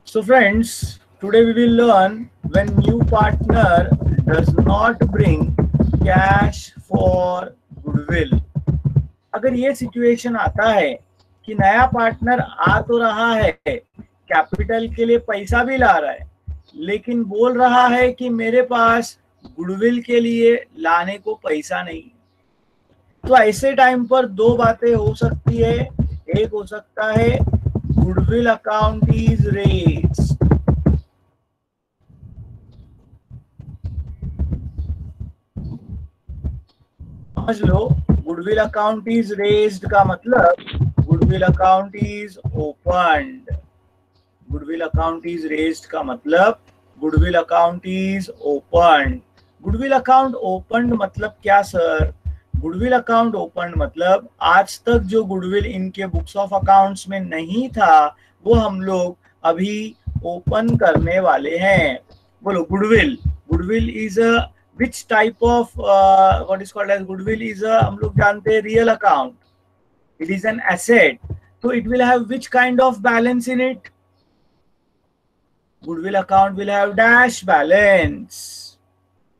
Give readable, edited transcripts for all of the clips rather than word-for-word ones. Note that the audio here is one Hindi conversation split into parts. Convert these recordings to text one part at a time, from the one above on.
So friends, today we will learn when new partner does not bring cash for goodwill. अगर ये सिचुएशन आता है कि नया पार्टनर आ तो रहा है, कैपिटल के लिए पैसा भी ला रहा है, लेकिन बोल रहा है कि मेरे पास गुडविल के लिए लाने को पैसा नहीं, तो ऐसे टाइम पर दो बातें हो सकती है। एक हो सकता है गुडविल अकाउंट इज रेज्ड, समझ लो, गुडविल अकाउंट इज रेज्ड का मतलब goodwill account is opened. Goodwill account is raised का मतलब goodwill account is opened. Goodwill account opened मतलब क्या सर? गुडविल अकाउंट ओपन्ड मतलब आज तक जो गुडविल इनके बुक्स ऑफ अकाउंट्स में नहीं था वो हम लोग अभी ओपन करने वाले हैं। बोलो goodwill. Goodwill is a which type of what is called as goodwill is a, हम लोग जानते हैं, real account. it is an asset, so it will have which kind of balance in it? Goodwill account will have dash balance.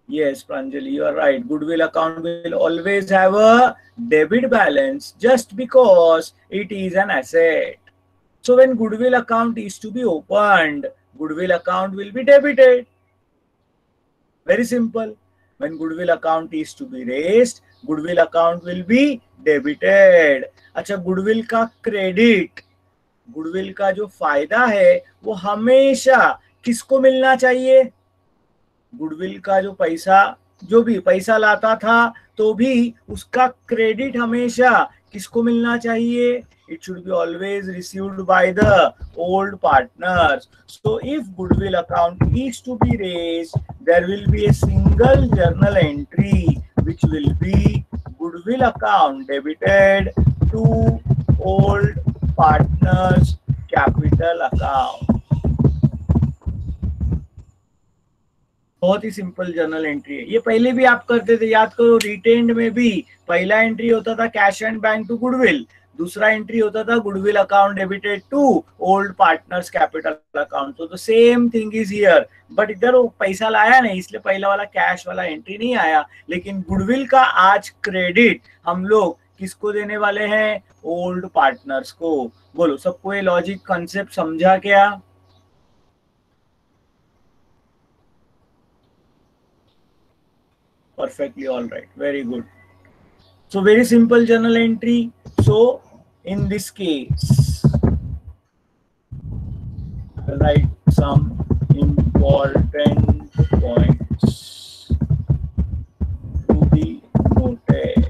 Yes Pranjali, you are right, goodwill account will always have a debit balance just because it is an asset. So when goodwill account is to be opened, goodwill account will be debited. Very simple. When goodwill account is to be raised, goodwill account will be debited. अच्छा, गुडविल का क्रेडिट, गुडविल का जो फायदा है वो हमेशा किसको मिलना चाहिए? गुडविल का जो पैसा, जो भी पैसा लाता था तो भी उसका क्रेडिट हमेशा किसको मिलना चाहिए? It should be always received by the old partners. So if goodwill account is to be raised, there will be a single journal entry which will be goodwill account debited to old partners capital account. बहुत ही सिंपल जर्नल एंट्री है ये। पहले भी आप करते थे, याद करो, रिटेन्ड में भी पहला एंट्री होता था cash and bank to goodwill, दूसरा एंट्री होता था goodwill account debited to old partners capital account. तो same thing is here, but इधर वो पैसा लाया नहीं इसलिए पहला वाला कैश वाला एंट्री नहीं आया, लेकिन गुडविल का आज क्रेडिट हम लोग किसको देने वाले हैं? ओल्ड पार्टनर्स को। बोलो सबको ये लॉजिक कंसेप्ट समझा क्या? Perfectly all right, very good. So very simple journal entry. So in this case, write some important points to be noted.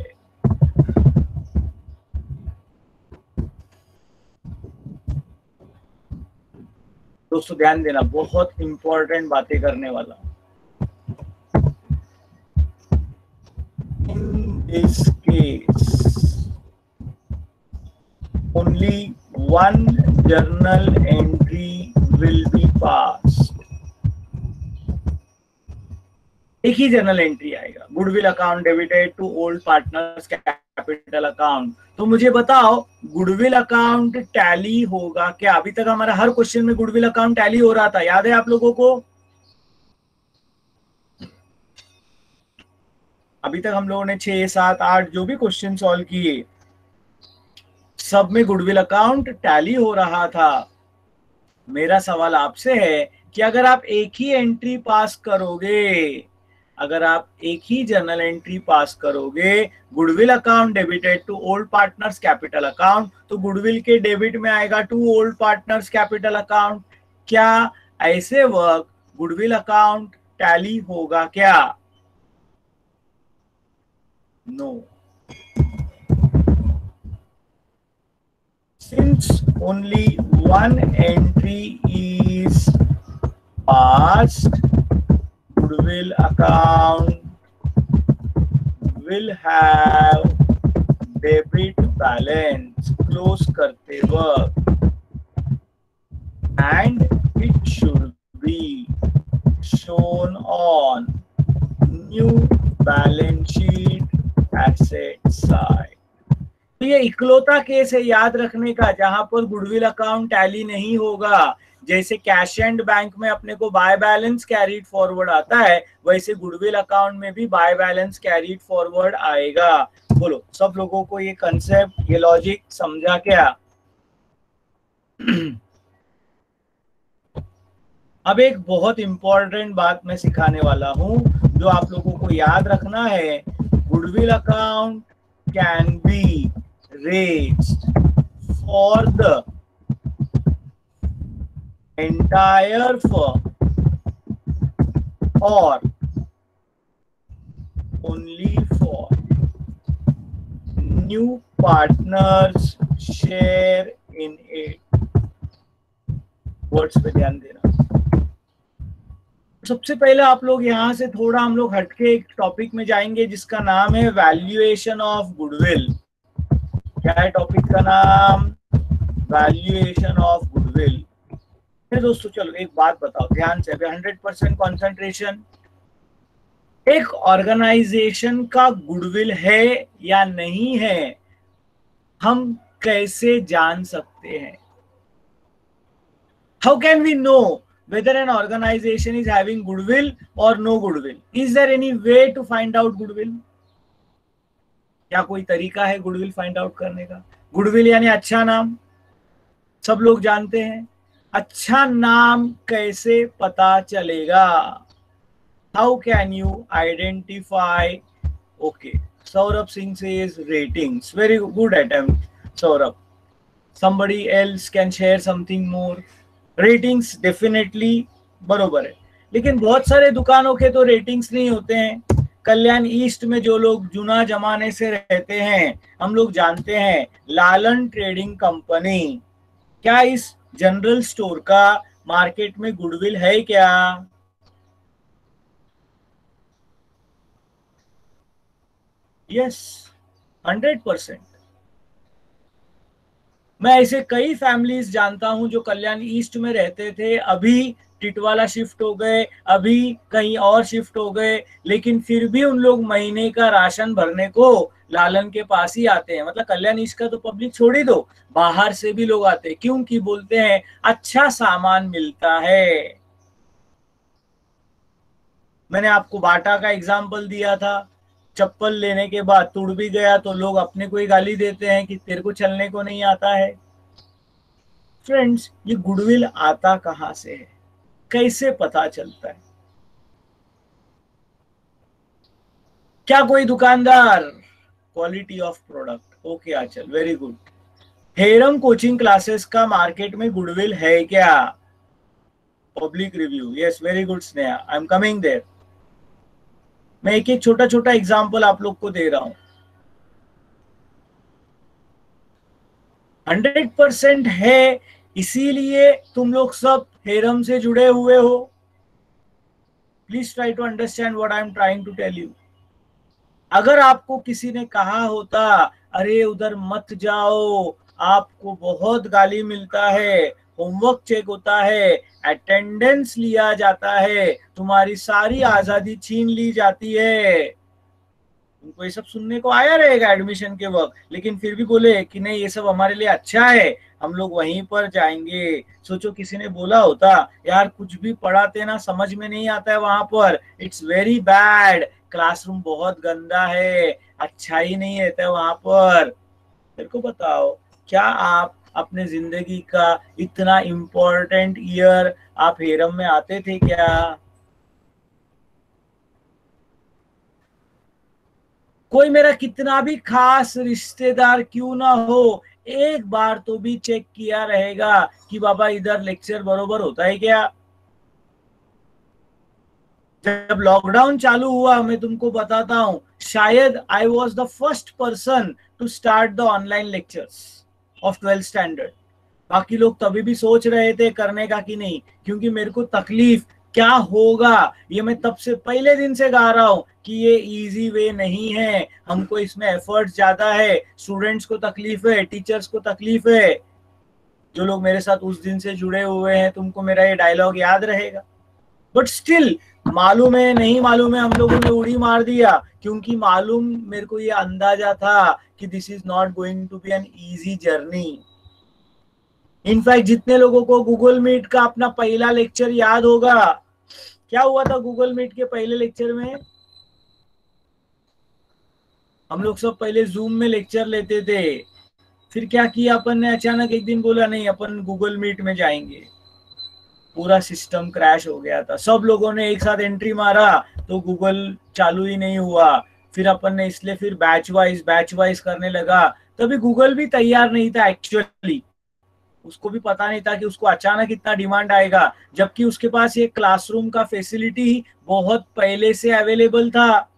दोस्तों ध्यान देना, बहुत इंपॉर्टेंट बातें करने वाला। This case, only one journal entry will be passed. एक ही जर्नल एंट्री आएगा, goodwill account debited to old partners capital account. तो मुझे बताओ गुडविल अकाउंट टैली होगा क्या? अभी तक हमारा हर क्वेश्चन में गुडविल अकाउंट टैली हो रहा था, याद है आप लोगों को? अभी तक हम लोगों ने 6, 7, 8 जो भी क्वेश्चन सॉल्व किए सब में गुडविल अकाउंट टैली हो रहा था। मेरा सवाल आपसे है कि अगर आप एक ही एंट्री पास करोगे, अगर आप एक ही जर्नल एंट्री पास करोगे goodwill account debited to old partners capital account, तो गुडविल के डेबिट में आएगा to old partners capital account. क्या ऐसे वर्क गुडविल अकाउंट टैली होगा क्या? No. Since only one entry is passed, goodwill account will have debit balance close करते वक्त, and it should be shown on new balance sheet asset side. तो ये इकलौता केस है याद रखने का जहां पर गुडविल अकाउंट टैली नहीं होगा। जैसे कैश एंड बैंक में अपने को बाय बैलेंस कैरीड फॉरवर्ड आता है, वैसे गुडविल अकाउंट में भी बाय बैलेंस कैरीड फॉरवर्ड आएगा। बोलो सब लोगों को ये कंसेप्ट, ये लॉजिक समझा क्या? अब एक बहुत इंपॉर्टेंट बात मैं सिखाने वाला हूं जो आप लोगों को याद रखना है। Goodwill account can be raised for the entire firm और only for new partners share in it. Words पे ध्यान देना। सबसे पहले आप लोग यहाँ से थोड़ा हम लोग हटके एक टॉपिक में जाएंगे जिसका नाम है वैल्यूएशन ऑफ गुडविल। क्या है टॉपिक का नाम? Valuation of goodwill. दोस्तों चलो एक बात बताओ ध्यान से, 100% कॉन्सेंट्रेशन। एक ऑर्गेनाइजेशन का गुडविल है या नहीं है हम कैसे जान सकते हैं? How can we know whether an organization is having goodwill or no goodwill? Is there any way to find out goodwill? क्या कोई तरीका है गुडविल फाइंड आउट करने का? गुडविल यानी अच्छा नाम, सब लोग जानते हैं। अच्छा नाम कैसे पता चलेगा? How can you identify? Okay, Saurabh Singh says ratings. Very good attempt, Saurabh. Somebody else can share something more. Ratings definitely बरोबर है, लेकिन बहुत सारे दुकानों के तो रेटिंग्स नहीं होते हैं। कल्याण ईस्ट में जो लोग जुना जमाने से रहते हैं, हम लोग जानते हैं लालन ट्रेडिंग कंपनी। क्या इस जनरल स्टोर का मार्केट में गुडविल है क्या? यस, 100%। मैं ऐसे कई फैमिलीज जानता हूं जो कल्याण ईस्ट में रहते थे, अभी टिटवाला शिफ्ट हो गए, अभी कहीं और शिफ्ट हो गए, लेकिन फिर भी उन लोग महीने का राशन भरने को लालन के पास ही आते हैं। मतलब कल्याण ईस्ट का तो पब्लिक छोड़ ही दो, बाहर से भी लोग आते हैं, क्योंकि बोलते हैं अच्छा सामान मिलता है। मैंने आपको बाटा का एग्जाम्पल दिया था, चप्पल लेने के बाद टूट भी गया तो लोग अपने को ही गाली देते हैं कि तेरे को चलने को नहीं आता है। फ्रेंड्स, ये गुडविल आता कहां से है, कैसे पता चलता है? क्या कोई दुकानदार? Quality of product. Okay Achal, very good. Heram coaching classes का मार्केट में गुडविल है क्या? Public review. Yes, very good Sneha, I am coming there. मैं एक एक छोटा छोटा एग्जाम्पल आप लोग को दे रहा हूं। 100% है, इसीलिए तुम लोग सब हेरम से जुड़े हुए हो। Please try to understand what I am trying to tell you. अगर आपको किसी ने कहा होता अरे उधर मत जाओ, आपको बहुत गाली मिलता है, होमवर्क चेक होता है, अटेंडेंस लिया जाता है, तुम्हारी सारी आजादी छीन ली जाती है, तुमको ये सब सुनने को आया रहेगा एडमिशन के वक्त, लेकिन फिर भी बोले कि नहीं ये सब हमारे लिए अच्छा है, हम लोग वहीं पर जाएंगे। सोचो किसी ने बोला होता यार कुछ भी पढ़ाते ना समझ में नहीं आता है वहां पर, इट्स वेरी बैड, क्लासरूम बहुत गंदा है, अच्छा ही नहीं रहता है वहां पर। मेरे को बताओ, क्या आप अपने जिंदगी का इतना इम्पोर्टेंट ईयर आप हेरम में आते थे क्या? कोई मेरा कितना भी खास रिश्तेदार क्यों ना हो, एक बार तो भी चेक किया रहेगा कि बाबा इधर लेक्चर बरोबर होता है क्या? जब लॉकडाउन चालू हुआ, मैं तुमको बताता हूं, शायद I was the first person to start the online lectures of 12th standard. बाकी लोग तभी भी सोच रहे थे करने का कि नहीं, क्योंकि मेरे को तकलीफ क्या होगा ये मैं तब से पहले दिन से गा रहा हूं कि ये इजी वे नहीं है, हमको इसमें एफर्ट्स ज्यादा है, स्टूडेंट्स को तकलीफ है, टीचर्स को तकलीफ है। जो लोग मेरे साथ उस दिन से जुड़े हुए हैं, तुमको मेरा ये डायलॉग याद रहेगा। बट स्टिल मालूम है नहीं मालूम है, हम लोगों ने उड़ी मार दिया, क्योंकि मालूम मेरे को ये अंदाजा था कि this is not going to be an easy journey. In fact जितने लोगों को गूगल मीट का अपना पहला लेक्चर याद होगा, क्या हुआ था गूगल मीट के पहले लेक्चर में? हम लोग सब पहले जूम में लेक्चर लेते थे, फिर क्या किया अपन ने, अचानक एक दिन बोला नहीं अपन गूगल मीट में जाएंगे, पूरा सिस्टम क्रैश हो गया था। सब लोगों ने एक साथ एंट्री मारा तो गूगल चालू ही नहीं हुआ। फिर अपन ने इसलिए फिर बैच वाइज करने लगा। तभी गूगल भी तैयार नहीं था एक्चुअली, उसको भी पता नहीं था कि उसको अचानक इतना डिमांड आएगा, जबकि उसके पास ये क्लासरूम का फैसिलिटी बहुत पहले से अवेलेबल था।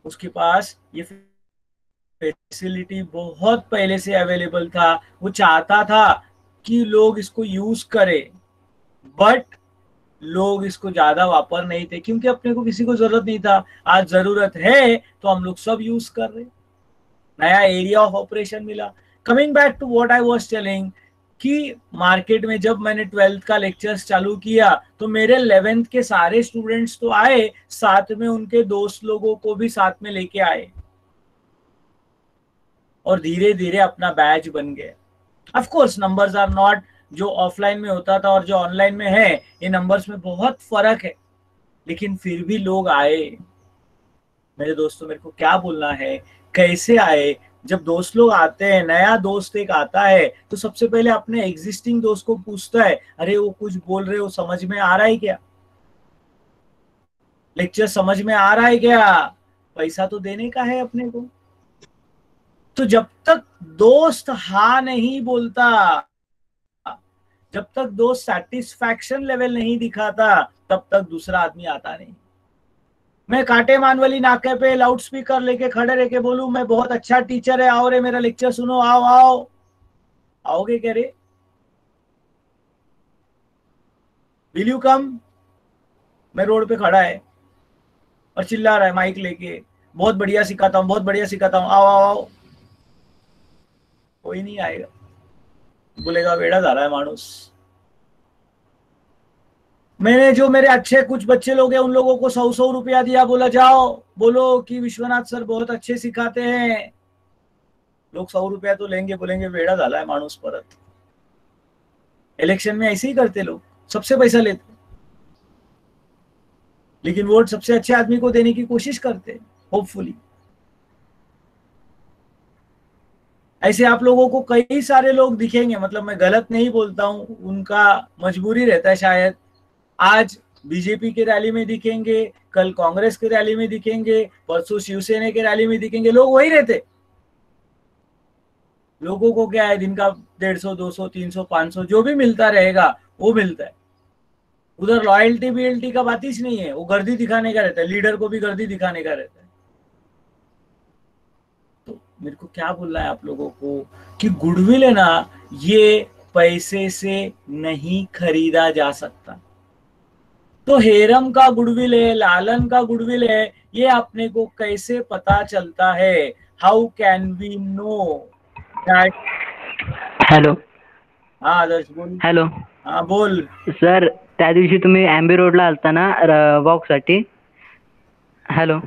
उसके पास ये फैसिलिटी बहुत पहले से अवेलेबल था। वो चाहता था कि लोग इसको यूज करें, बट लोग इसको ज्यादा वापर नहीं थे क्योंकि अपने को किसी को जरूरत नहीं था। आज जरूरत है तो हम लोग सब यूज कर रहे, नया एरिया ऑफ ऑपरेशन मिला। Coming back to what I was telling कि मार्केट में जब मैंने 12th का लेक्चर्स चालू किया तो मेरे 11th के सारे स्टूडेंट्स तो आए, साथ में उनके दोस्त लोगों को भी साथ में लेके आए और धीरे धीरे अपना बैच बन गया। Of course numbers are not जो ऑफलाइन में होता था और जो ऑनलाइन में है, ये नंबर्स में बहुत फर्क है, लेकिन फिर भी लोग आए। मेरे दोस्तों, मेरे को क्या बोलना है, कैसे आए? जब दोस्त लोग आते हैं, नया दोस्त एक आता है तो सबसे पहले अपने एग्जिस्टिंग दोस्त को पूछता है, अरे वो कुछ बोल रहे हो, समझ में आ रहा है क्या? लेक्चर समझ में आ रहा है क्या? पैसा तो देने का है अपने को। तो जब तक दोस्त हाँ नहीं बोलता, जब तक दोस्त सेटिस्फैक्शन लेवल नहीं दिखाता, तब तक दूसरा आदमी आता नहीं। मैं कांटे मानवली नाके पे लाउड स्पीकर लेके खड़े रह के बोलूं मैं बहुत अच्छा टीचर है, आओ रे मेरा लेक्चर सुनो, आओ आओ, आओगे क्या रे? Will you come? मैं रोड पे खड़ा है और चिल्ला रहा है माइक लेके, बहुत बढ़िया सिखाता हूँ, बहुत बढ़िया सिखाता हूँ, आओ आओ आओ। कोई नहीं आएगा, बोलेगा बेड़ा जा रहा है मानुस। मैंने जो मेरे अच्छे कुछ बच्चे लोग हैं उन लोगों को 100-100 रुपया दिया, बोला जाओ बोलो कि विश्वनाथ सर बहुत अच्छे सिखाते हैं। लोग 100 रुपया तो लेंगे, बोलेंगे बेड़ा झाला है मानुस परत। इलेक्शन में ऐसे ही करते लोग, सबसे पैसा लेते, लेकिन वोट सबसे अच्छे आदमी को देने की कोशिश करते होपफुली। ऐसे आप लोगों को कई सारे लोग दिखेंगे, मतलब मैं गलत नहीं बोलता हूं, उनका मजबूरी रहता है शायद। आज बीजेपी के रैली में दिखेंगे, कल कांग्रेस के रैली में दिखेंगे, परसों शिवसेना के रैली में दिखेंगे, लोग वही रहते। लोगों को क्या है, दिन का 150, 200, 300, 500 जो भी मिलता रहेगा वो मिलता है। उधर लॉयल्टी बीएलटी का बात ही नहीं है, वो गर्दी दिखाने का रहता है, लीडर को भी गर्दी दिखाने का रहता है। तो मेरे को क्या बोलना है आप लोगों को कि गुडविल है ना, ये पैसे से नहीं खरीदा जा सकता। तो हेरम का गुडविल है, लालन का गुडविल है, ये अपने को कैसे पता चलता है? How can we know that? Hello. हाँ आदर्श बोल. हॅलो हाँ बोल. सर, त्या दिवशी तुम्ही एमबी रोडला आलता ना वॉकसाठी? हॅलो.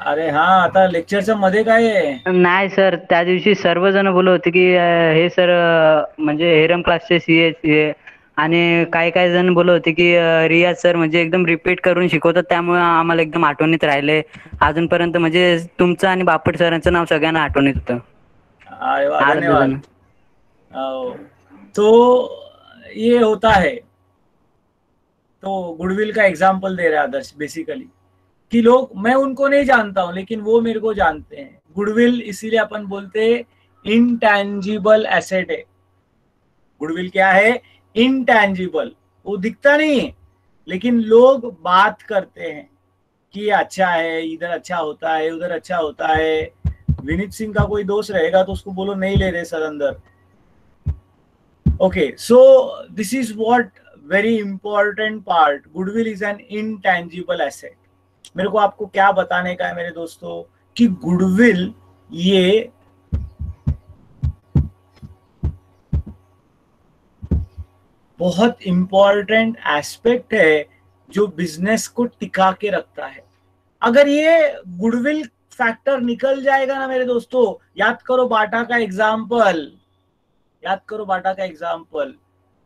अरे हाँ, आता लेक्चरच्या मध्ये काय आहे? नाही सर, त्या दिवशी सर्वजण बोलत होते की हे सर म्हणजे हेरम क्लासचे सीए आणि काही काही जण बोलत होते की रियाज सर म्हणजे एकदम रिपीट करून शिकवतात, त्यामुळे आम्हाला एकदम आठवणीत राहिले अजूनपर्यंत. म्हणजे तुमचं आणि बापट सरांचं नाव सगळ्यांना आठवणीत होतं. अरे वाह, धन्यवाद. तो ये होता है, तो गुडविल का एग्जाम्पल दे रहा है आदर्श बेसिकली, कि लोग, मैं उनको नहीं जानता हूं लेकिन वो मेरे को जानते हैं। गुडविल इसीलिए अपन बोलते हैं इंटैंजिबल एसेट है। गुडविल क्या है? इंटैंजिबल, वो दिखता नहीं है लेकिन लोग बात करते हैं कि अच्छा है, इधर अच्छा होता है, उधर अच्छा होता है। विनीत सिंह का कोई दोस्त रहेगा तो उसको बोलो नहीं ले रहे सर अंदर। Okay, so this is what very important part, goodwill is an intangible asset. मेरे को आपको क्या बताने का है मेरे दोस्तों कि गुडविल ये बहुत इंपॉर्टेंट एस्पेक्ट है जो बिजनेस को टिका के रखता है। अगर ये गुडविल फैक्टर निकल जाएगा ना मेरे दोस्तों, याद करो बाटा का एग्जाम्पल, याद करो बाटा का एग्जाम्पल।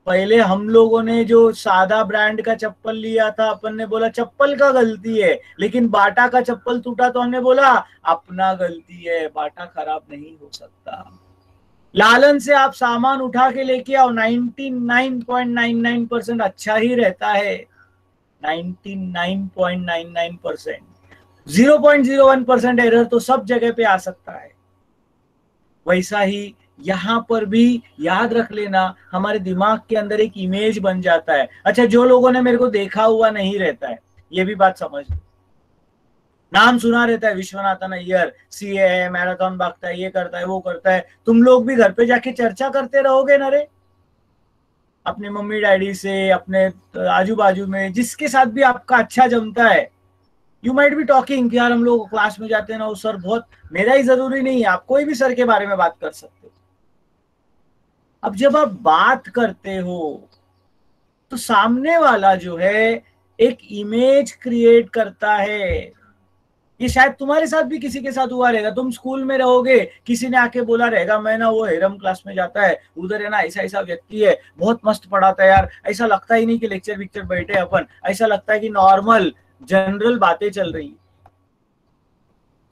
पहले हम लोगों ने जो सादा ब्रांड का चप्पल लिया था, अपन ने बोला चप्पल का गलती है, लेकिन बाटा का चप्पल टूटा तो हमने बोला अपना गलती है, बाटा खराब नहीं हो सकता। लालन से आप सामान उठा के लेके आओ, 99.99% अच्छा ही रहता है, 99.99%। 0.01% एरर तो सब जगह पे आ सकता है। वैसा ही यहां पर भी याद रख लेना, हमारे दिमाग के अंदर एक इमेज बन जाता है। अच्छा, जो लोगों ने मेरे को देखा हुआ नहीं रहता है, ये भी बात समझ लो। नाम सुना रहता है विश्वनाथन अय्यर, सीए है, मैराथन भागता है, ये करता है, वो करता है। तुम लोग भी घर पे जाके चर्चा करते रहोगे ना रे, अपने मम्मी डैडी से, अपने आजू बाजू में जिसके साथ भी आपका अच्छा जमता है। यू माइट बी टॉकिंग कि यार हम लोग क्लास में जाते हैं ना, वो सर बहुत, मेरा ही जरूरी नहीं है, आप कोई भी सर के बारे में बात कर सकते हो। अब जब आप बात करते हो तो सामने वाला जो है एक इमेज क्रिएट करता है। ये शायद तुम्हारे साथ भी किसी के साथ हुआ रहेगा। तुम स्कूल में रहोगे, किसी ने आके बोला रहेगा मैं ना वो हेरम क्लास में जाता है, उधर है ना ऐसा ऐसा व्यक्ति है, बहुत मस्त पढ़ाता है यार, ऐसा लगता ही नहीं कि लेक्चर विक्चर बैठे अपन, ऐसा लगता है कि नॉर्मल जनरल बातें चल रही।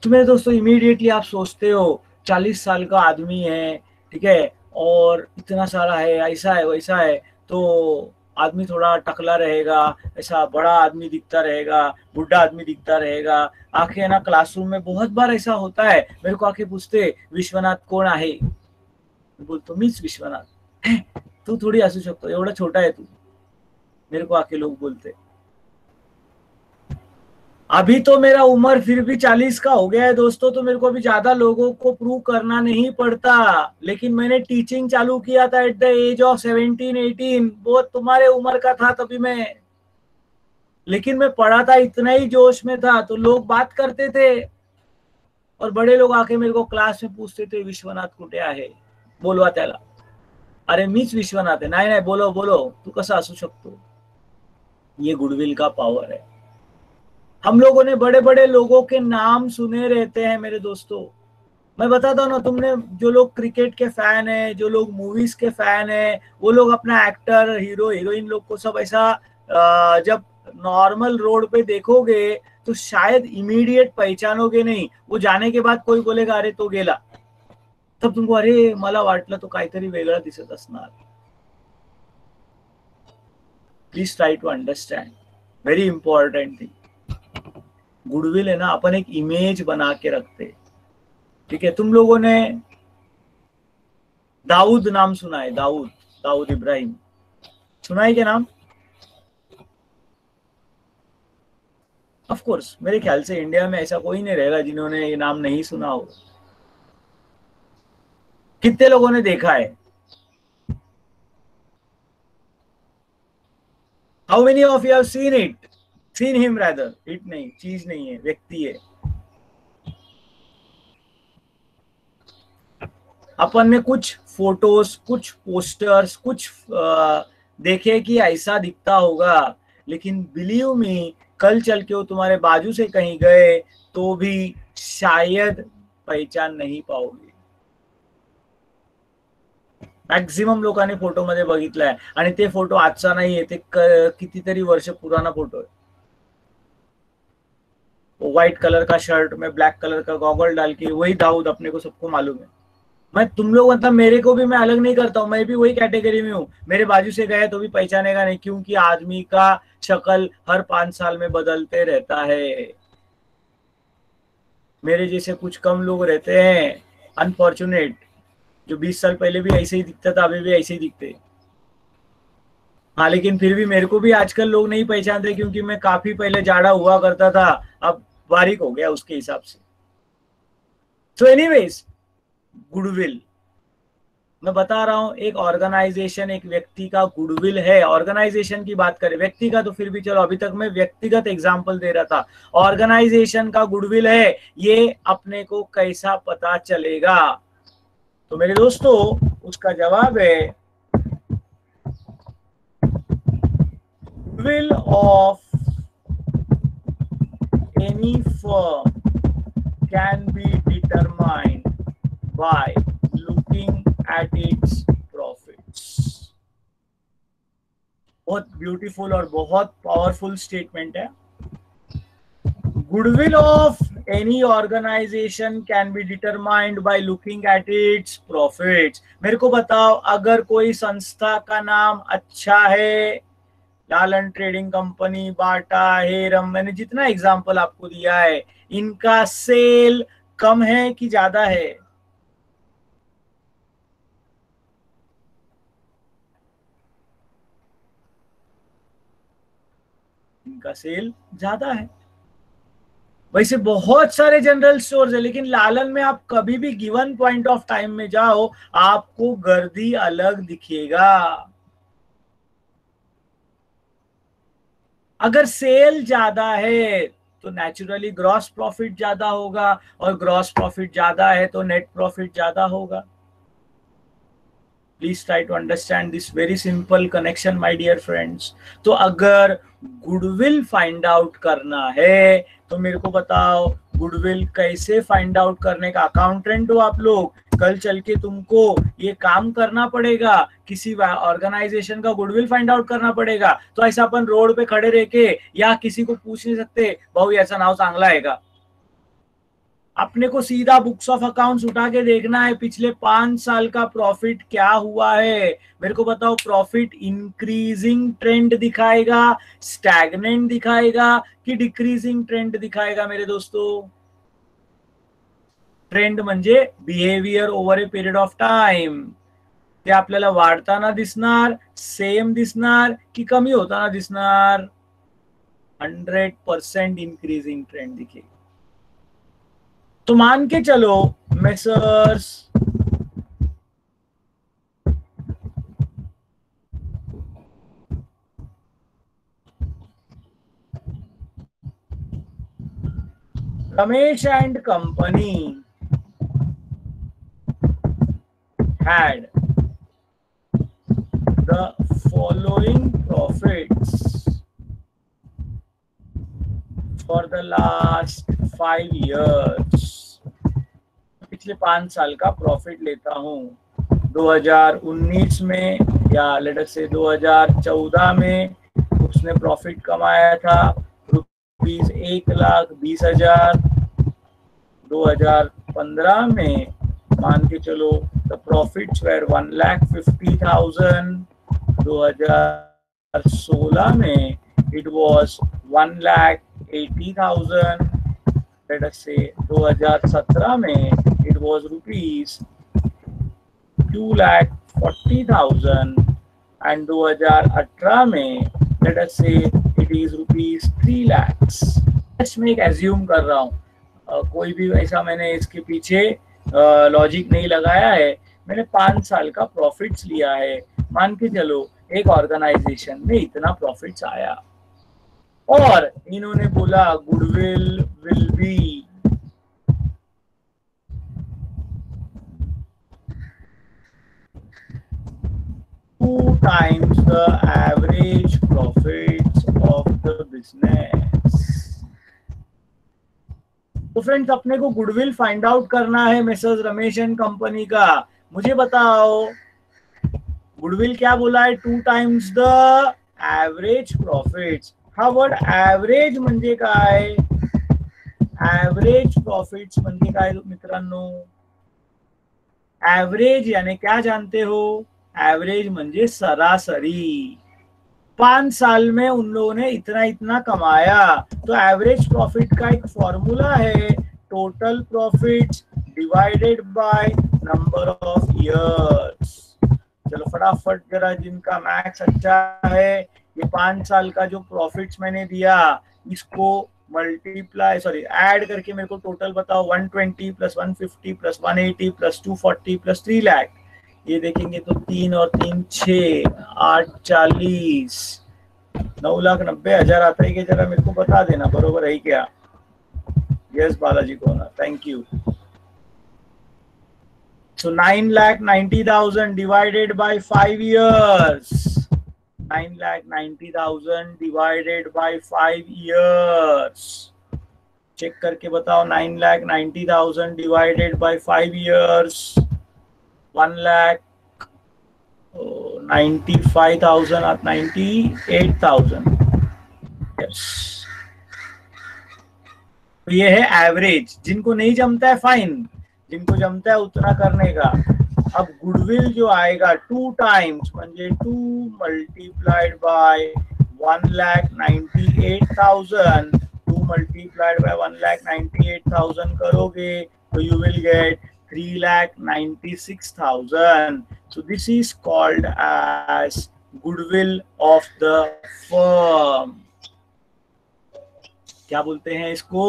तो मेरे दोस्तों इमीडिएटली आप सोचते हो 40 साल का आदमी है, ठीक है, और इतना सारा है, ऐसा है वैसा है, तो आदमी थोड़ा टकला रहेगा, ऐसा बड़ा आदमी दिखता रहेगा, बुढ़ा आदमी दिखता रहेगा। आके ना क्लासरूम में बहुत बार ऐसा होता है, मेरे को आके पूछते विश्वनाथ कोण आहे, बोलतो मीच विश्वनाथ। तू थोडी असू शकतो, एवढा छोटा है तू, मेरे को आके लोग बोलते। अभी तो मेरा उम्र फिर भी 40 का हो गया है दोस्तों, तो मेरे को अभी ज्यादा लोगों को प्रूव करना नहीं पड़ता। लेकिन मैंने टीचिंग चालू किया था एट द एज ऑफ 17-18, बहुत तुम्हारे उम्र का था तभी मैं, लेकिन मैं पढ़ा था, इतना ही जोश में था, तो लोग बात करते थे और बड़े लोग आके मेरे को क्लास में पूछते थे विश्वनाथ कुठे आहे, बोलवा त्याला। अरे मीच विश्वनाथ है, नाही नाही बोलो बोलो, तू कसा असू शकतो। ये गुडविल का पावर है। हम लोगों ने बड़े बड़े लोगों के नाम सुने रहते हैं मेरे दोस्तों। मैं बताता हूँ ना, तुमने जो लोग क्रिकेट के फैन है, जो लोग मूवीज के फैन है, वो लोग अपना एक्टर, हीरो, हीरोइन लोग को सब ऐसा जब नॉर्मल रोड पे देखोगे तो शायद इमीडिएट पहचानोगे नहीं। वो जाने के बाद कोई बोलेगा अरे तो गेला, तब तुमको अरे मला वाटलं तो काहीतरी वेगळं दिसत असणार। Please try to understand, very important thing. Goodwill है ना, अपन एक इमेज बना के रखते, ठीक है। तुम लोगों ने दाऊद नाम सुना है, दाऊद, दाऊद इब्राहिम सुना है क्या नाम? ऑफ कोर्स, मेरे ख्याल से इंडिया में ऐसा कोई नहीं रहेगा जिन्होंने ये नाम नहीं सुना हो। कितने लोगों ने देखा है? How many of you have seen it, seen him rather, it नहीं, चीज नहीं है, व्यक्ति है। अपन ने कुछ फोटोज, कुछ पोस्टर्स, कुछ देखे कि ऐसा दिखता होगा, लेकिन बिलीव मी, कल चल के वो तुम्हारे बाजू से कहीं गए तो भी शायद पहचान नहीं पाओगे। मॅक्झिमम लोकांनी फोटो मध्ये बघितलाय, आणि ते फोटो आजचा नाहीये, ते कितीतरी वर्ष पुराना फोटो है। व्हाइट कलर का शर्ट में ब्लैक कलर का गॉगल डाल के, वही दाऊद अपने को सबको मालूम है। मैं तुम लोग मतलब मेरे को भी मैं अलग नहीं करता हूँ, मैं भी वही कैटेगरी में हूँ। मेरे बाजू से गए तो भी पहचानेगा नहीं, क्योंकि आदमी का शक्ल हर 5 साल में बदलते रहता है। मेरे जैसे कुछ कम लोग रहते हैं अनफॉर्चुनेट, जो 20 साल पहले भी ऐसे ही दिखता था, अभी भी ऐसे ही दिखते। हाँ, लेकिन फिर भी मेरे को भी आजकल लोग नहीं पहचानते, क्योंकि मैं काफी पहले जाड़ा हुआ करता था, अब बारीक हो गया उसके हिसाब से। सो एनीवेज, गुडविल मैं बता रहा हूं, एक ऑर्गेनाइजेशन, एक व्यक्ति का गुडविल है। ऑर्गेनाइजेशन की बात करें, व्यक्ति का तो फिर भी चलो, अभी तक मैं व्यक्तिगत एग्जांपल दे रहा था। ऑर्गेनाइजेशन का गुडविल है, ये अपने को कैसा पता चलेगा? तो मेरे दोस्तों, उसका जवाब है goodwill of any firm can be determined by looking at its बहुत ब्यूटीफुल और बहुत पावरफुल स्टेटमेंट है। Goodwill of any organisation can be determined by looking at its profits. मेरे को बताओ, अगर कोई संस्था का नाम अच्छा है, लालन ट्रेडिंग कंपनी, बाटा, हेरम, मैंने जितना एग्जांपल आपको दिया है, इनका सेल कम है कि ज्यादा है? इनका सेल ज्यादा है। वैसे बहुत सारे जनरल स्टोर्स है, लेकिन लालन में आप कभी भी गिवन पॉइंट ऑफ टाइम में जाओ, आपको गर्दी अलग दिखेगा। अगर सेल ज्यादा है तो नेचुरली ग्रॉस प्रॉफिट ज्यादा होगा, और ग्रॉस प्रॉफिट ज्यादा है तो नेट प्रॉफिट ज्यादा होगा। Please try to understand this very simple connection my dear friends. तो अगर गुडविल फाइंड आउट करना है तो मेरे को बताओ, गुडविल कैसे फाइंड आउट करने का? अकाउंटेंट हो आप लोग, कल चल के तुमको ये काम करना पड़ेगा, किसी ऑर्गेनाइजेशन का गुडविल फाइंड आउट करना पड़ेगा। तो ऐसा अपन रोड पे खड़े रह के या किसी को पूछ नहीं सकते, भाऊ ऐसा नाव चांगला है का? अपने को सीधा बुक्स ऑफ अकाउंट्स उठा के देखना है, पिछले 5 साल का प्रॉफिट क्या हुआ है। मेरे को बताओ, प्रॉफिट इंक्रीजिंग ट्रेंड दिखाएगा, स्टैग्नेंट दिखाएगा कि डिक्रीजिंग ट्रेंड दिखाएगा? मेरे दोस्तों, ट्रेंड म्हणजे behaviour over A period of time. ते आपल्याला वाढताना दिसणार, सेम दिसणार की कमी होताना दिसणार? 100% इंक्रीजिंग ट्रेंड दिखेगी। तो मान के चलो messrs Ramesh and company had the following profits for the last 5 years। पिछले 5 साल का प्रॉफिट लेता हूं। 2019 में या लेट अस से 2014 में उसने प्रॉफिट कमाया था रुपीज 1,20,000। 2015 में मान के चलो the profits were 1,50,000। 2016 में it was 1,80,000। let us say 2017 में it was rupees 2,40,000 and 2018 में let us say it is rupees 3 lakhs। मैं एक assume कर रहा हूँ, कोई भी ऐसा मैंने इसके पीछे लॉजिक नहीं लगाया है, मैंने 5 साल का प्रॉफिट्स लिया है। मान के चलो एक ऑर्गेनाइजेशन में इतना प्रॉफिट्स आया और इन्होंने बोला goodwill will be 2 times the average profits of the business। तो फ्रेंड्स, अपने को गुडविल फाइंड आउट करना है मिसेस रमेश एंड कंपनी का। मुझे बताओ, गुडविल क्या बोला है? 2 times द एवरेज प्रॉफिट्स। हा वर्ड एवरेज म्हणजे काय? एवरेज प्रॉफिट्स म्हणजे काय मित्रांनो? एवरेज यानी क्या जानते हो? एवरेज म्हणजे सरासरी। 5 साल में उन लोगों ने इतना इतना कमाया, तो एवरेज प्रॉफिट का एक फॉर्मूला है, total profits divided by number of years. चलो फटाफट जरा जिनका मैथ्स अच्छा है, ये 5 साल का जो प्रॉफिट्स मैंने दिया इसको मल्टीप्लाई ऐड करके मेरे को टोटल बताओ। 120 plus 150 plus 180 plus 240 plus 3 lakh. ये देखेंगे तो 3 और 3 6 8 40 9,90,000 आता है कि जरा मेरे को बता देना, बरोबर है क्या? यस बालाजी कोना, thank you. So 9,90,000 divided by 5 years। 9,90,000 divided by 5 years। Check करके बताओ, 9,90,000 divided by 5 years 1 lakh 95,000 और 98,000। यस, तो ये है एवरेज। जिनको नहीं जमता है फाइन, जिनको जमता है उतना करने का। अब गुडविल जो आएगा 2 टाइम्स म्हणजे 2 मल्टीप्लाइड बाय 1,98,000, 2 मल्टीप्लाइड बाय 1,98,000 करोगे तो you will get 3,96,000. So this is called as goodwill of the firm. क्या बोलते हैं इसको?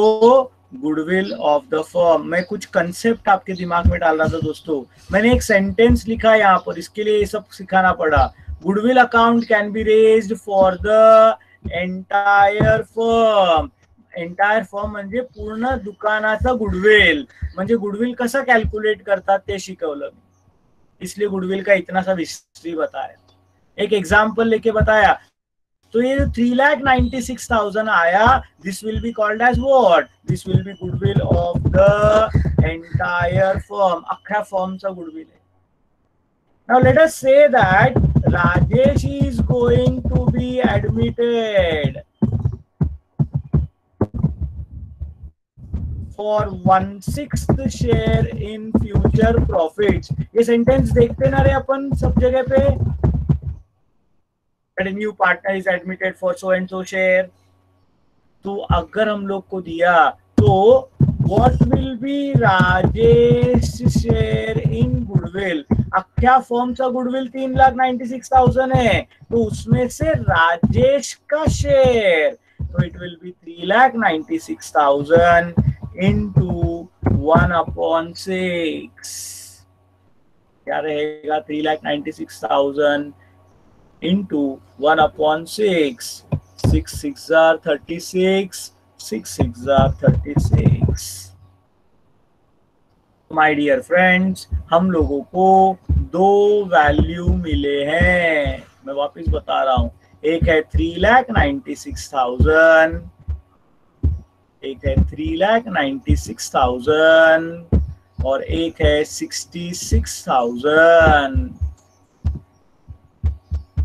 Goodwill of the firm. मैं कुछ कंसेप्ट आपके दिमाग में डाल रहा था दोस्तों। मैंने एक सेंटेंस लिखा यहाँ पर, इसके लिए ये सब सिखाना पड़ा। Goodwill account can be raised for the entire firm. Entire firm म्हणजे पूर्ण दुकानाचा गुडविल। म्हणजे गुडविल कसं कॅल्क्युलेट करतात ते शिकवलं, इसलिए गुडविल का इतना सा हिस्ट्री बताया, एक एग्जाम्पल लेके बताया। तो ये 3,96,000 आया, this will be called as what? This will be goodwill of the entire firm. अख्ख्या फर्मचा गुडविल आहे। Now let us say that Rajesh is going to be admitted for 1/6 share in future profits. ये सेंटेंस देखते ना रे अपन सब जगह पे, a new partner is admitted for so and so share। तो अगर हम लोग को दिया तो what will be Rajesh share in goodwill? अख्या फर्म चा गुडविल 3,96,000 है, तो उसमें से राजेश का शेयर, तो इट विल बी 3,96,000 into 1/6। क्या रहेगा? 3,96,000 into 1/6। 6 6 are 36, 6 6 are 36। My dear friends, हम लोगों को दो वैल्यू मिले हैं। मैं वापस बता रहा हूं, एक है 3,96,000, एक है 3,96,000 और एक है 66,000।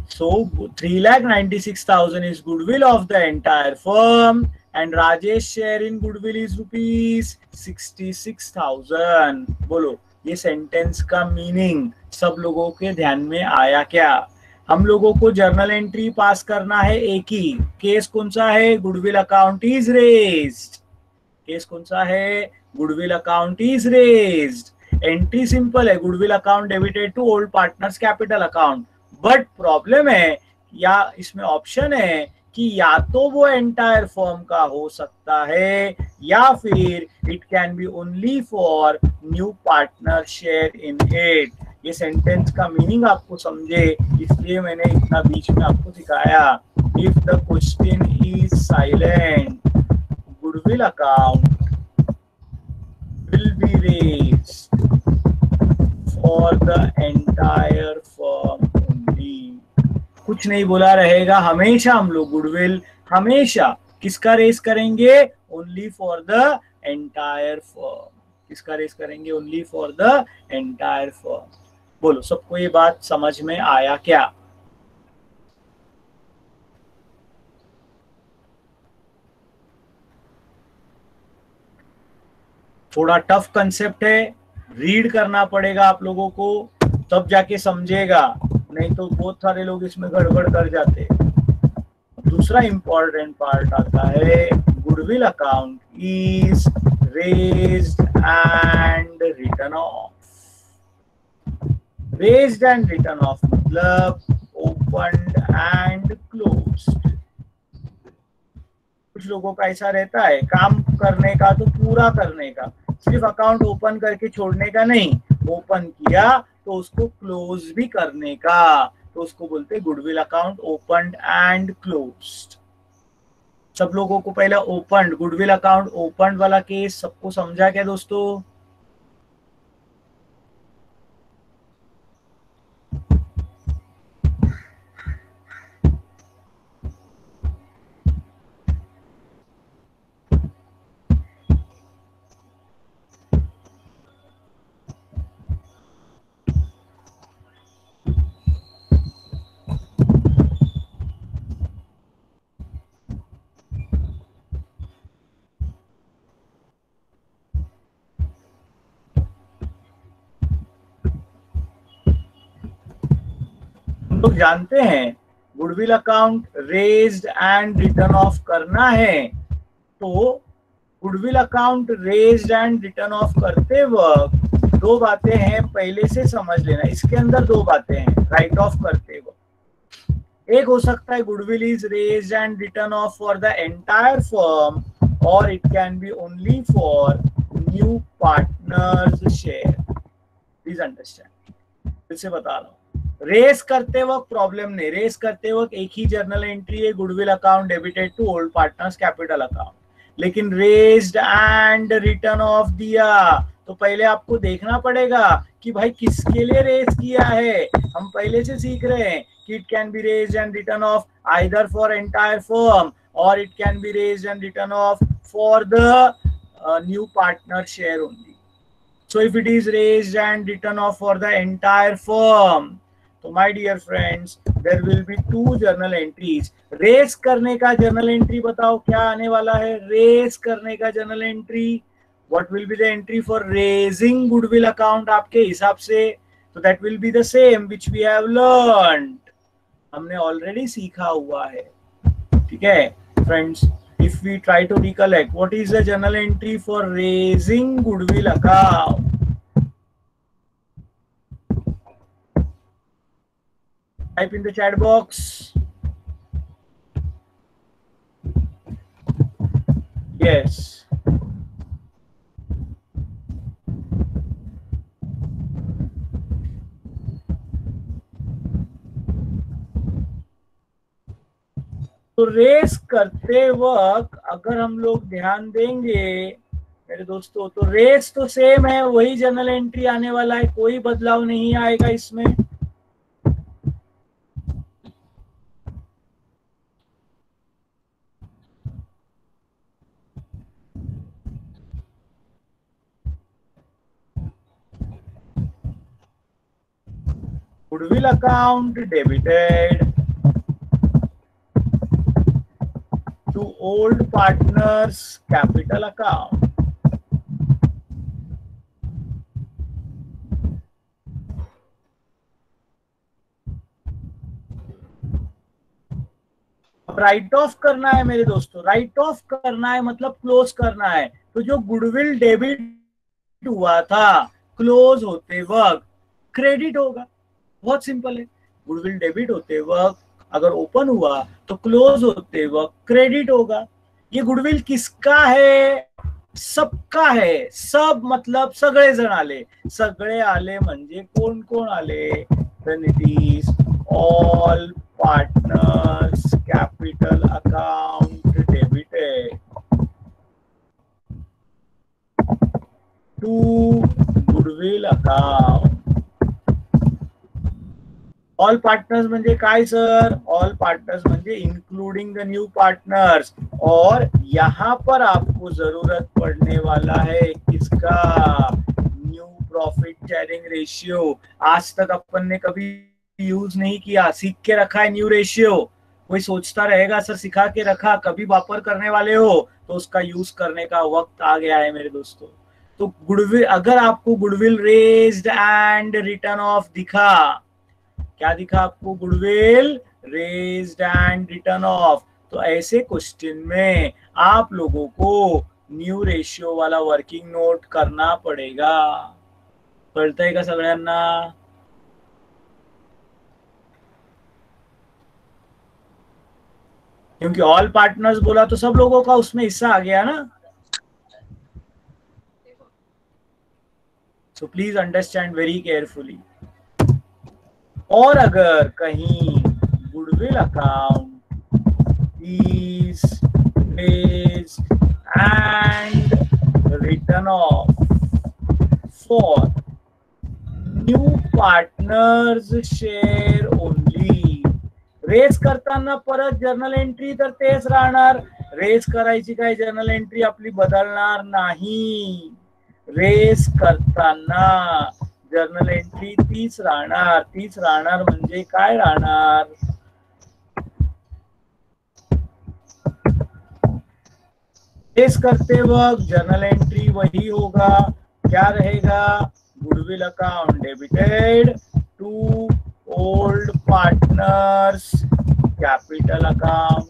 So 3,96,000 is goodwill of the entire firm and Rajesh share in goodwill is rupees 66,000। बोलो, ये सेंटेंस का मीनिंग सब लोगों के ध्यान में आया क्या? हम लोगों को जर्नल एंट्री पास करना है एक ही। केस कौन सा है? Goodwill account is raised. Case कौन सा है? Goodwill account is raised. Entry simple है, goodwill account debited to old partners capital account. But problem है, या इसमें ऑप्शन है कि या तो वो एंटायर फर्म का हो सकता है या फिर it can be only for new partner share in it. ये सेंटेंस का मीनिंग आपको समझे, इसलिए मैंने इतना बीच में आपको सिखाया। If the question is silent, goodwill account will be raised for the entire firm. कुछ नहीं बोला रहेगा, हमेशा हम लोग गुडविल हमेशा किसका रेस करेंगे? Only for the entire firm. किसका रेस करेंगे? Only for the entire firm. बोलो, सबको ये बात समझ में आया क्या? थोड़ा टफ कंसेप्ट है, रीड करना पड़ेगा आप लोगों को, तब जाके समझेगा, नहीं तो बहुत सारे लोग इसमें गड़बड़ कर जाते। दूसरा इंपॉर्टेंट पार्ट आता है, goodwill account is raised and written off. Raised and written off मतलब ओपन्ड एंड क्लोज्ड। कुछ लोगों का ऐसा रहता है, काम करने का तो पूरा करने का, सिर्फ अकाउंट ओपन करके छोड़ने का नहीं, ओपन किया तो उसको क्लोज भी करने का, तो उसको बोलते हैं goodwill account opened and closed. सब लोगों को पहले ओपन्ड, गुडविल अकाउंट ओपन्ड वाला केस सबको समझा क्या दोस्तों? हम लोग जानते हैं goodwill account raised and return of करना है, तो goodwill account raised and return of करते वक्त दो बातें हैं, पहले से समझ लेना। इसके अंदर दो बातें हैं राइट ऑफ करते वक्त। एक हो सकता है goodwill is raised and return of for the entire firm, और it can be only for new partners share. Please understand, फिर से बता रहा हूँ, रेस करते वक्त प्रॉब्लम नहीं, रेस करते वक्त एक ही जर्नल एंट्री है, goodwill account debited to old partners capital account. लेकिन रेज्ड एंड रिटर्न ऑफ दिया तो पहले आपको देखना पड़ेगा कि भाई किसके लिए रेज किया है। हम पहले से सीख रहे हैं कि it can be raised and return of either for entire firm और it can be raised and return of for the new partner share only. So if it is raised and written off for the entire firm, तो my dear friends, there will be two journal entries. Raise करने का जर्नल एंट्री बताओ क्या आने वाला है? रेस करने का journal entry, what will be the entry for raising goodwill account आपके हिसाब से? तो that will be the same which we have learned. हमने ऑलरेडी सीखा हुआ है, ठीक है friends. If we try to recollect, what is the journal entry for raising goodwill account? Type in the chat box. Yes. तो रेस करते वक्त अगर हम लोग ध्यान देंगे मेरे दोस्तों, तो रेस तो सेम है, वही जर्नल एंट्री आने वाला है, कोई बदलाव नहीं आएगा इसमें। Goodwill account debited to old partners capital account. Right of करना है मेरे दोस्तों, राइट ऑफ करना है मतलब क्लोज करना है। तो जो गुडविल डेबिट हुआ था क्लोज होते वक्त क्रेडिट होगा, बहुत सिंपल है। गुडविल डेबिट होते वक्त अगर ओपन हुआ तो क्लोज होते वक्त क्रेडिट होगा। ये गुडविल किसका है? सबका है। सब मतलब सगळे जण आले, सगळे आले म्हणजे कोण कोण आले? then it is all partners capital account debited to goodwill account. All partners म्हणजे काय सर? ऑल पार्टनर्स म्हणजे इंक्लूडिंग द न्यू पार्टनर्स। और यहाँ पर आपको जरूरत पड़ने वाला है किसका? New profit sharing ratio. आज तक अपन ने कभी यूज नहीं किया, सीख के रखा है न्यू रेशियो। कोई सोचता रहेगा सर सिखा के रखा, कभी वापर करने वाले हो तो उसका यूज करने का वक्त आ गया है मेरे दोस्तों। तो गुडविल, अगर आपको goodwill raised and return of दिखा, क्या दिखा आपको? Goodwill raised and return of, तो ऐसे क्वेश्चन में आप लोगों को न्यू रेशियो वाला वर्किंग नोट करना पड़ेगा। कळतंय का सगळ्यांना? क्योंकि ऑल पार्टनर्स बोला तो सब लोगों का उसमें हिस्सा आ गया ना। So please understand very carefully. और अगर कहीं goodwill account is raised and return of for new partners share only, raise करताना परत जर्नल एंट्री तर तेच राहणार, रेज करायची काय जर्नल एंट्री आपली बदलणार नाही। रेज करताना जर्नल एंट्री तीच राहणार, तीच राहणार म्हणजे काय राहणार? रेज करते वक्त जर्नल एंट्री वही होगा, क्या रहेगा? Goodwill account debited to old partners capital account.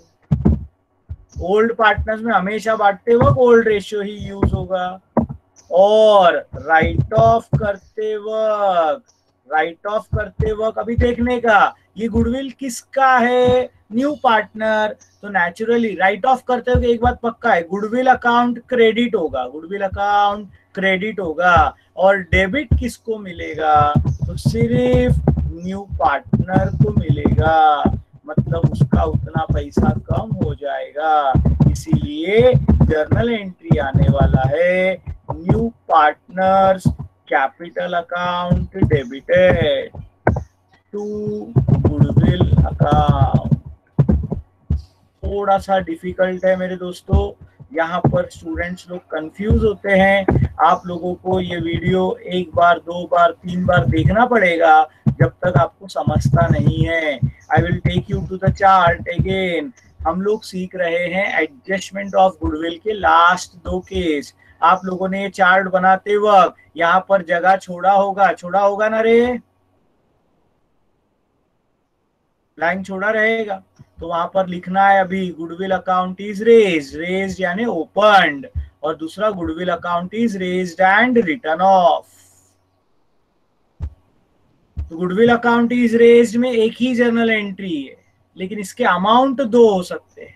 Old partners में हमेशा बांटते वक्त ओल्ड रेशियो ही यूज होगा। और राइट ऑफ करते वक्त अभी देखने का ये गुडविल किसका है, न्यू पार्टनर। तो नेचुरली राइट ऑफ करते हुए एक बात पक्का है, गुडविल अकाउंट क्रेडिट होगा। और डेबिट किसको मिलेगा, तो सिर्फ न्यू पार्टनर को मिलेगा, मतलब उसका उतना पैसा कम हो जाएगा। इसीलिए जर्नल एंट्री आने वाला है new partners capital account debited to goodwill account. थोड़ा सा डिफिकल्ट है मेरे दोस्तों, यहाँ पर स्टूडेंट्स लोग कंफ्यूज होते हैं। आप लोगों को ये वीडियो एक बार, दो बार, तीन बार देखना पड़ेगा जब तक आपको समझता नहीं है। I will take you to the chart again. हम लोग सीख रहे हैं एडजस्टमेंट ऑफ गुडविल के लास्ट 2 केस। आप लोगों ने ये चार्ट बनाते वक्त यहाँ पर जगह छोड़ा होगा ना रे, लाइन छोड़ा रहेगा। तो वहां पर लिखना है अभी गुडविल अकाउंट इज रेज्ड यानी ओपन्ड, और दूसरा goodwill account is raised and written off. तो गुडविल अकाउंट इज रेज्ड में एक ही जर्नल एंट्री है, लेकिन इसके अमाउंट 2 हो सकते हैं,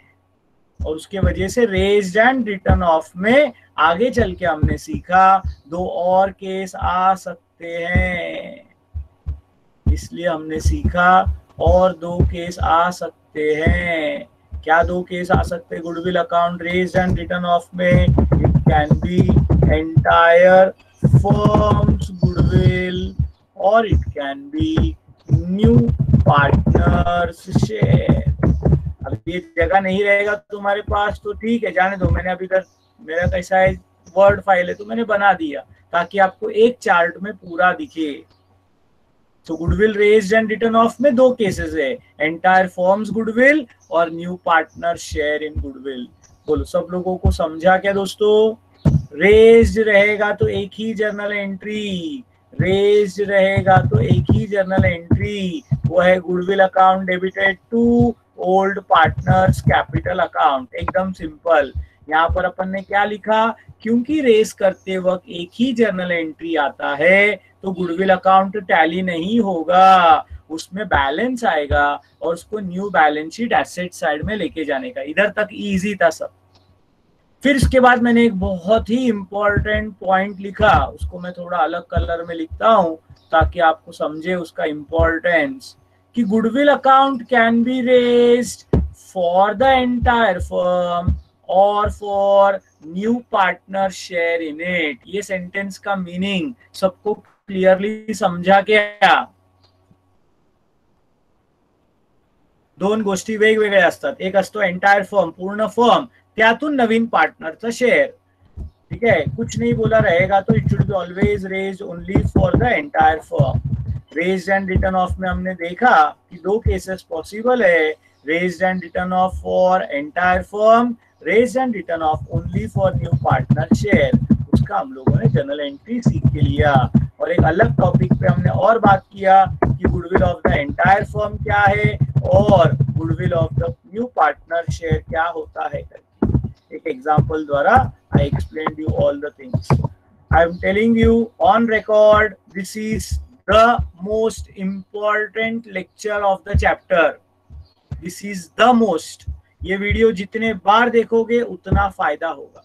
और उसके वजह से रेज्ड एंड रिटन ऑफ में आगे चल के हमने सीखा 2 और केस आ सकते हैं। इसलिए हमने सीखा और 2 केस आ सकते हैं। क्या 2 केस आ सकते हैं goodwill account raised and written off में? It can be entire firm's goodwill और it can be new partners share. अब ये जगह नहीं रहेगा तुम्हारे पास तो ठीक है, जाने दो। मैंने अभी तक मेरा कैसा है, वर्ड फाइल है तो मैंने बना दिया ताकि आपको एक चार्ट में पूरा दिखे। तो goodwill raised and written off में 2 केसेस है, एंटायर फॉर्म्स गुडविल और new partner share in goodwill. बोलो सब लोगों को समझा क्या दोस्तों? रेज्ड रहेगा तो एक ही जर्नल एंट्री, वो है goodwill account debited to old partners capital account. एकदम सिंपल। यहाँ पर अपन ने क्या लिखा, क्योंकि रेज करते वक्त एक ही जर्नल एंट्री आता है तो गुडविल अकाउंट टैली नहीं होगा, उसमें बैलेंस आएगा और उसको new balance sheet asset side में लेके जाने का। इधर तक इजी था सब। फिर इसके बाद मैंने एक बहुत ही इंपॉर्टेंट पॉइंट लिखा, उसको मैं थोड़ा अलग कलर में लिखता हूं ताकि आपको समझे उसका इंपॉर्टेंस, कि goodwill account can be raised for the entire firm और for new partner share in it. ये सेंटेंस का मीनिंग सबको क्लियरली समझा क्या? 2 गोष्टी वेगवेगळ्या असतात। एक असतो एंटायर फर्म, पूर्ण फर्म, त्यातून नवीन पार्टनरचा शेयर। ठीक है, कुछ नहीं बोला रहेगा तो it should be always raised only for the entire firm. Raised and return of में हमने देखा कि 2 केसेस पॉसिबल है, raised and return of for entire firm, raised and return of only for new partner share. उसका हम लोगों ने जर्नल एंट्री सीख के लिया। और एक अलग टॉपिक पे हमने और बात किया कि goodwill of the entire firm क्या है और goodwill of the new partner share क्या होता है। एक एग्जांपल द्वारा I explained you all the things. I am telling you on record, this is the most important lecture of the chapter. This is the most. ये वीडियो जितने बार देखोगे उतना फायदा होगा।